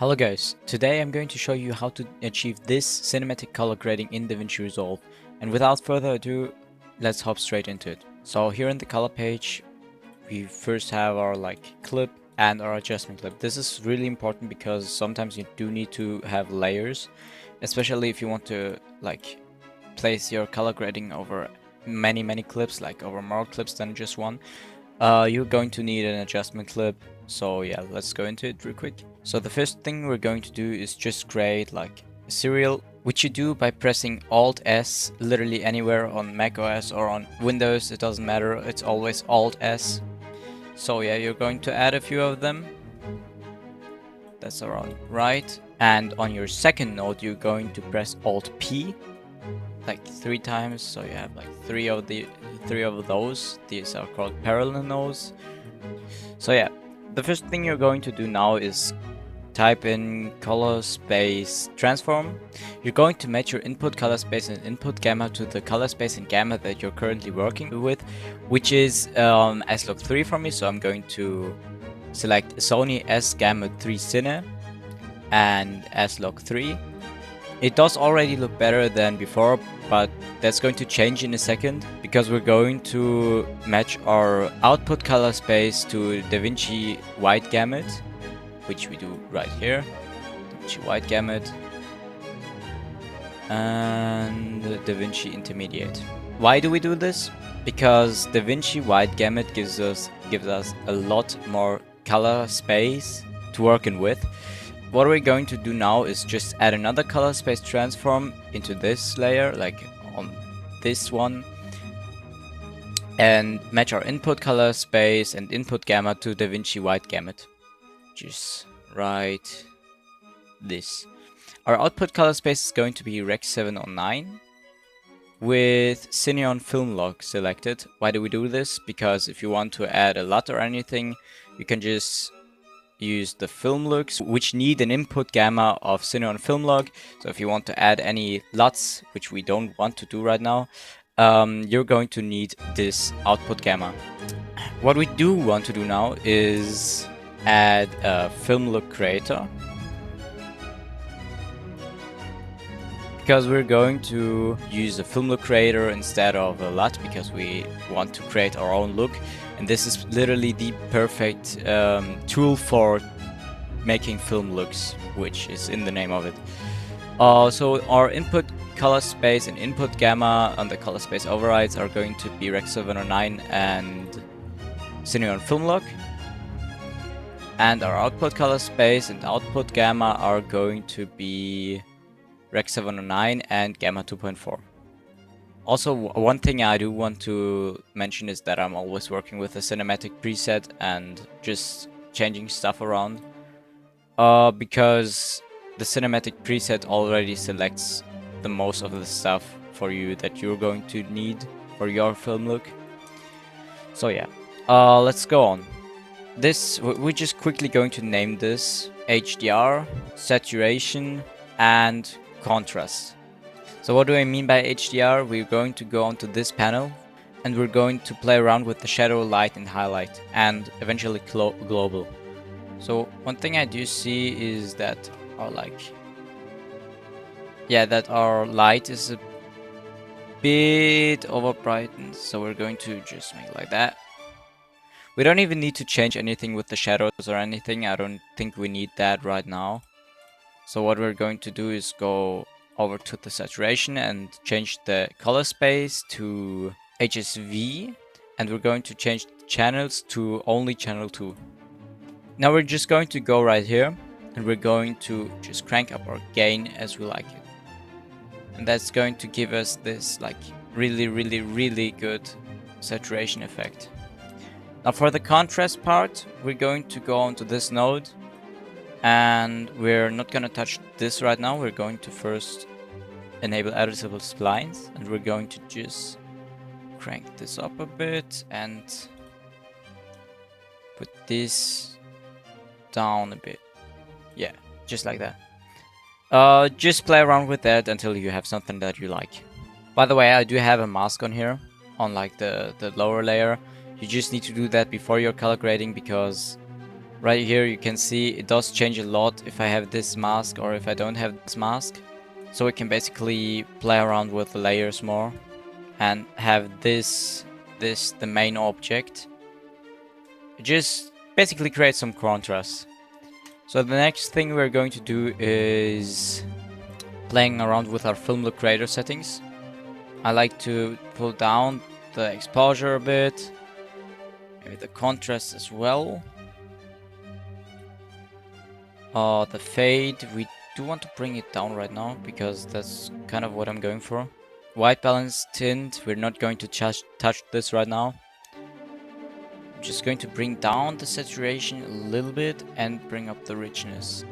Hello guys, today I'm going to show you how to achieve this cinematic color grading in DaVinci Resolve. And without further ado, let's hop straight into it. So here in the color page, we first have our clip and our adjustment clip. This is really important because sometimes you do need to have layers, especially if you want to place your color grading over many clips, like over more clips than just one. You're going to need an adjustment clip. So yeah, let's go into it real quick. So the first thing we're going to do is just create like a serial, which you do by pressing Alt S literally anywhere on Mac OS or on Windows. It doesn't matter, it's always Alt S. So yeah, you're going to add a few of them. That's around right. And on your second node, you're going to press Alt P like 3 times, so you have like three of those. These are called parallel nodes. So yeah, the first thing you're going to do now is type in color space transform. You're going to match your input color space and input gamma to the color space and gamma that you're currently working with, which is S-Log3 for me. So I'm going to select Sony S Gamma 3 Cine and S-Log3. It does already look better than before, but that's going to change in a second because we're going to match our output color space to DaVinci White Gamut, which we do right here. DaVinci White Gamut and DaVinci Intermediate. Why do we do this? Because DaVinci White Gamut gives us a lot more color space to working with. What we're going to do now is just add another color space transform into this layer, like on this one, and match our input color space and input gamma to DaVinci White Gamut. Just right this. Our output color space is going to be Rec 709 with Cineon Film Log selected. Why do we do this? Because if you want to add a LUT or anything, you can just use the film looks, which need an input gamma of Cineon Film Log. So if you want to add any LUTs, which we don't want to do right now, you're going to need this output gamma. What we do want to do now is add a film look creator, because we're going to use a film look creator instead of a LUT because we want to create our own look. And this is literally the perfect tool for making film looks, which is in the name of it. So our input color space and input gamma on the color space overrides are going to be Rec 709 and Cineon Film Log. And our output color space and output gamma are going to be Rec 709 and Gamma 2.4. Also, one thing I do want to mention is that I'm always working with a cinematic preset and just changing stuff around. Because the cinematic preset already selects the most of the stuff for you that you're going to need for your film look. So yeah, let's go on. We're just quickly going to name this HDR, saturation, and contrast. So what do I mean by HDR? We're going to go onto this panel and we're going to play around with the shadow, light, and highlight, and eventually global. So one thing I do see is that our light is a bit overbrightened, so we're going to just make it like that. We don't even need to change anything with the shadows or anything. I don't think we need that right now. So what we're going to do is go over to the saturation and change the color space to HSV, and we're going to change the channels to only channel 2. Now we're just going to go right here and we're going to just crank up our gain as we like it, and that's going to give us this really good saturation effect. Now for the contrast part, we're going to go onto this node, and we're not gonna touch this right now. We're going to first enable editable splines, and we're going to just crank this up a bit and put this down a bit. Yeah, just like that. Just play around with that until you have something that you like. By the way, I do have a mask on here on the lower layer. You just need to do that before your color grading because Right here you can see it does change a lot if I have this mask or if I don't have this mask. So we can basically play around with the layers more and have this the main object. Just basically create some contrast. So the next thing we're going to do is playing around with our film look creator settings. I like to pull down the exposure a bit, maybe the contrast as well. The fade, we do want to bring it down right now because that's kind of what I'm going for. White balance tint, we're not going to touch this right now. I'm just going to bring down the saturation a little bit and bring up the richness.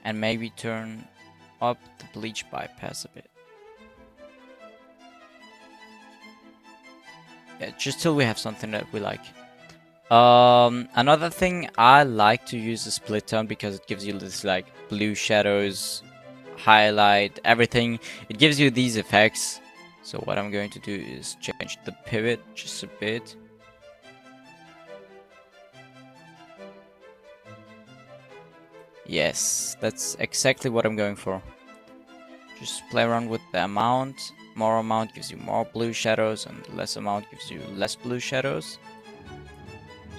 And maybe turn up the bleach bypass a bit. Yeah, just till we have something that we like. Another thing, I like to use the split tone because it gives you this like blue shadows, highlight, everything. It gives you these effects. So what I'm going to do is change the pivot just a bit. Yes, that's exactly what I'm going for. Just play around with the amount. More amount gives you more blue shadows and less amount gives you less blue shadows.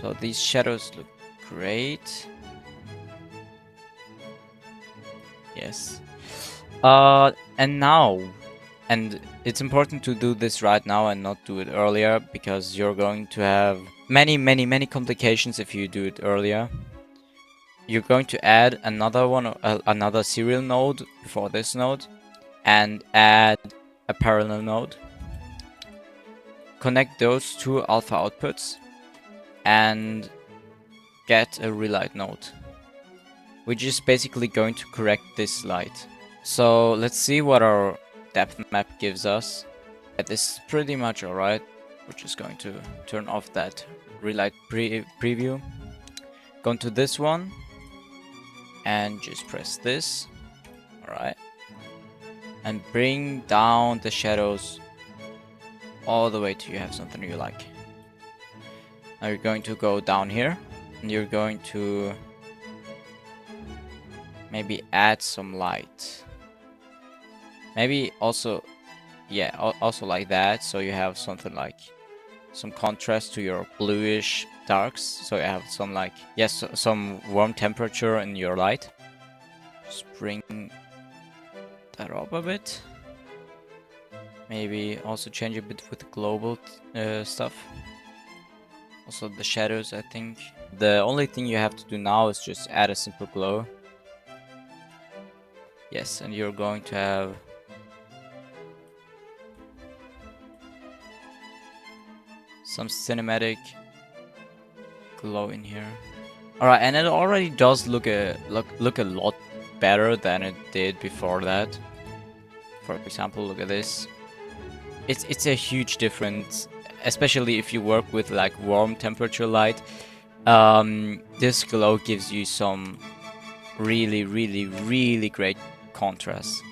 So these shadows look great. Yes. And now, and it's important to do this right now and not do it earlier because you're going to have many complications if you do it earlier. You're going to add another one, another serial node before this node, and add a parallel node. Connect those two alpha outputs and get a relight node, which is basically going to correct this light. So let's see what our depth map gives us. This is pretty much alright. We're just going to turn off that relight preview. Go into this one and just press this. Alright. And bring down the shadows all the way till you have something you like. Now you're going to go down here and you're going to maybe add some light. Maybe also, yeah, also like that, so you have something like some contrast to your bluish darks. So you have some like, yes, some warm temperature in your light. Just bring that up a bit. Maybe also change a bit with the global stuff. Also the shadows, I think. The only thing you have to do now is just add a simple glow. Yes, and you're going to have some cinematic glow in here. Alright, and it already does look a lot better than it did before that. For example, look at this. It's a huge difference, especially if you work with like warm temperature light. This glow gives you some really great contrast.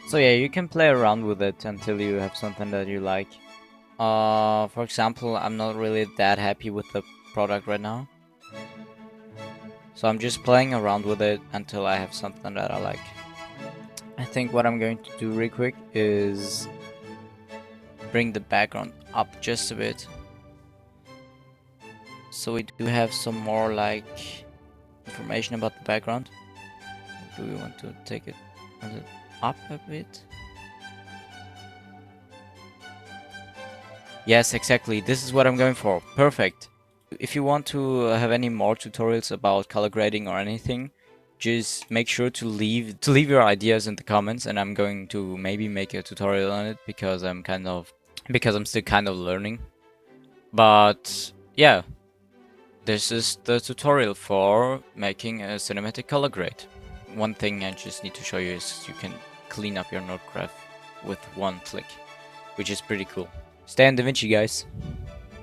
So yeah, you can play around with it until you have something that you like. For example, I'm not really that happy with the product right now. So I'm just playing around with it until I have something that I like. I think what I'm going to do real quick is bring the background up just a bit. So we do have some more like information about the background. Do we want to take it up a bit? Yes, exactly. This is what I'm going for. Perfect. If you want to have any more tutorials about color grading or anything, just make sure to leave your ideas in the comments, and I'm going to maybe make a tutorial on it because I'm still kind of learning. But yeah, this is the tutorial for making a cinematic color grade. One thing I just need to show you is you can clean up your node graph with one click, which is pretty cool. Stay on DaVinci, guys.